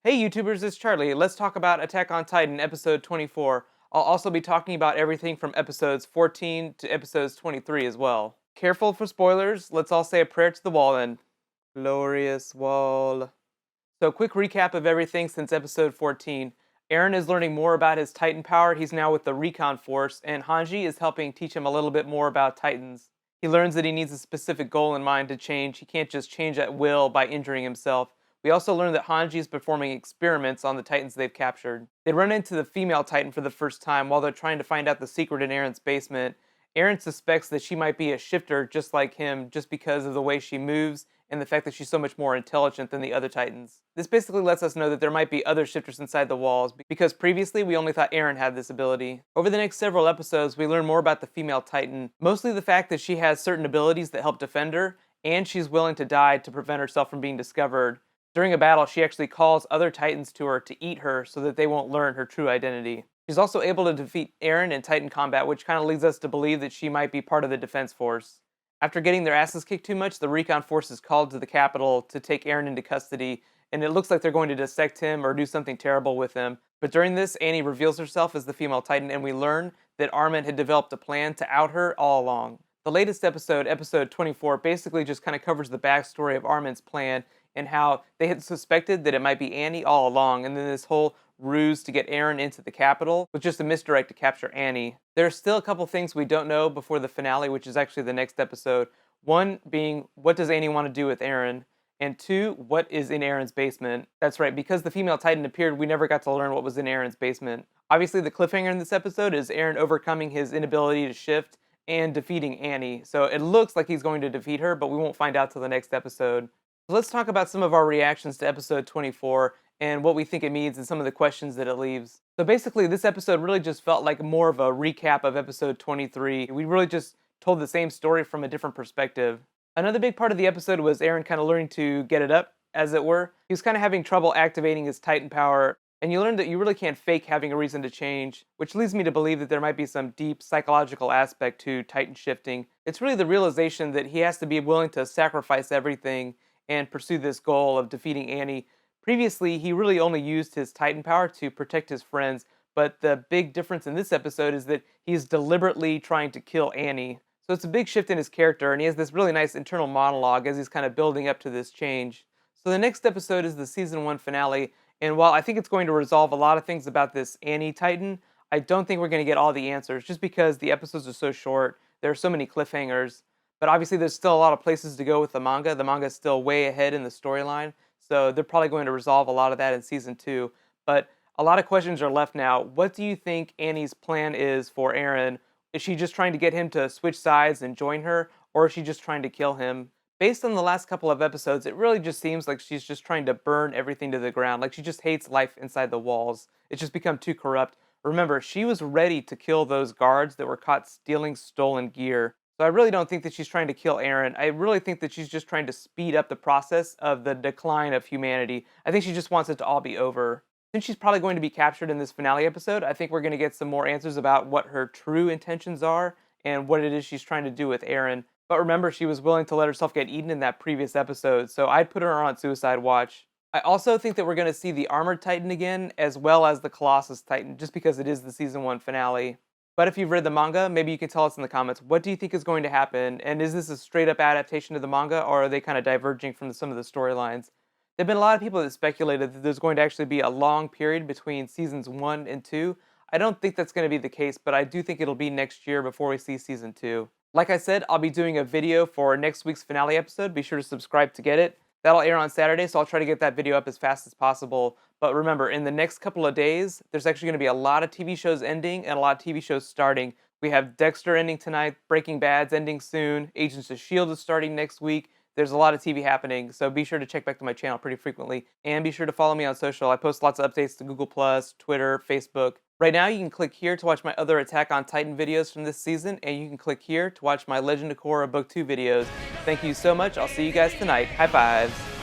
Hey YouTubers, it's Charlie. Let's talk about Attack on Titan episode 24. I'll also be talking about everything from episodes 14 to episodes 23 as well. Careful for spoilers, let's all say a prayer to the wall then. Glorious wall. So quick recap of everything since episode 14. Eren is learning more about his Titan power, he's now with the Recon Force, and Hanji is helping teach him a little bit more about Titans. He learns that he needs a specific goal in mind to change, he can't just change at will by injuring himself. We also learn that Hanji is performing experiments on the Titans they've captured. They run into the female Titan for the first time while they're trying to find out the secret in Eren's basement. Eren suspects that she might be a shifter just like him just because of the way she moves and the fact that she's so much more intelligent than the other Titans. This basically lets us know that there might be other shifters inside the walls, because previously we only thought Eren had this ability. Over the next several episodes, we learn more about the female Titan, mostly the fact that she has certain abilities that help defend her, and she's willing to die to prevent herself from being discovered. During a battle, she actually calls other Titans to her to eat her so that they won't learn her true identity. She's also able to defeat Eren in Titan combat, which kind of leads us to believe that she might be part of the defense force. After getting their asses kicked too much, the Recon Force is called to the capital to take Eren into custody, and it looks like they're going to dissect him or do something terrible with him. But during this, Annie reveals herself as the female Titan, and we learn that Armin had developed a plan to out her all along. The latest episode, episode 24, basically just kind of covers the backstory of Armin's plan and how they had suspected that it might be Annie all along, and then this whole ruse to get Eren into the capital was just a misdirect to capture Annie. There are still a couple things we don't know before the finale, which is actually the next episode. One being, what does Annie want to do with Eren? And two, what is in Eren's basement? That's right, because the female Titan appeared, we never got to learn what was in Eren's basement. Obviously, the cliffhanger in this episode is Eren overcoming his inability to shift and defeating Annie. So it looks like he's going to defeat her, but we won't find out till the next episode. Let's talk about some of our reactions to episode 24 and what we think it means and some of the questions that it leaves. So basically, this episode really just felt like more of a recap of episode 23. We really just told the same story from a different perspective. Another big part of the episode was Eren kind of learning to get it up, as it were. He was kind of having trouble activating his Titan power, and you learned that you really can't fake having a reason to change, which leads me to believe that there might be some deep psychological aspect to Titan shifting. It's really the realization that he has to be willing to sacrifice everything and pursue this goal of defeating Annie. Previously, he really only used his Titan power to protect his friends, but the big difference in this episode is that he's deliberately trying to kill Annie. So it's a big shift in his character, and he has this really nice internal monologue as he's kind of building up to this change. So the next episode is the season 1 finale, and while I think it's going to resolve a lot of things about this Annie Titan, I don't think we're going to get all the answers, just because the episodes are so short, there are so many cliffhangers. But obviously there's still a lot of places to go with the manga. The manga is still way ahead in the storyline, so they're probably going to resolve a lot of that in season 2. But a lot of questions are left now. What do you think Annie's plan is for Eren? Is she just trying to get him to switch sides and join her, or is she just trying to kill him? Based on the last couple of episodes, it really just seems like she's just trying to burn everything to the ground. Like she just hates life inside the walls. It's just become too corrupt. Remember, she was ready to kill those guards that were caught stealing stolen gear. So I really don't think that she's trying to kill Eren. I really think that she's just trying to speed up the process of the decline of humanity. I think she just wants it to all be over. Since she's probably going to be captured in this finale episode, I think we're going to get some more answers about what her true intentions are and what it is she's trying to do with Eren. But remember, she was willing to let herself get eaten in that previous episode, so I'd put her on suicide watch. I also think that we're going to see the Armored Titan again, as well as the Colossus Titan, just because it is the season 1 finale. But if you've read the manga, maybe you can tell us in the comments, what do you think is going to happen? And is this a straight up adaptation of the manga, or are they kind of diverging from some of the storylines? There have been a lot of people that speculated that there's going to actually be a long period between seasons 1 and 2. I don't think that's going to be the case, but I do think it'll be next year before we see season 2. Like I said, I'll be doing a video for next week's finale episode. Be sure to subscribe to get it. That'll air on Saturday, so I'll try to get that video up as fast as possible. But remember, in the next couple of days, there's actually going to be a lot of TV shows ending and a lot of TV shows starting. We have Dexter ending tonight, Breaking Bad's ending soon, Agents of S.H.I.E.L.D. is starting next week. There's a lot of TV happening, so be sure to check back to my channel pretty frequently. And be sure to follow me on social. I post lots of updates to Google+, Twitter, Facebook. Right now, you can click here to watch my other Attack on Titan videos from this season, and you can click here to watch my Legend of Korra Book 2 videos. Thank you so much. I'll see you guys tonight. High fives.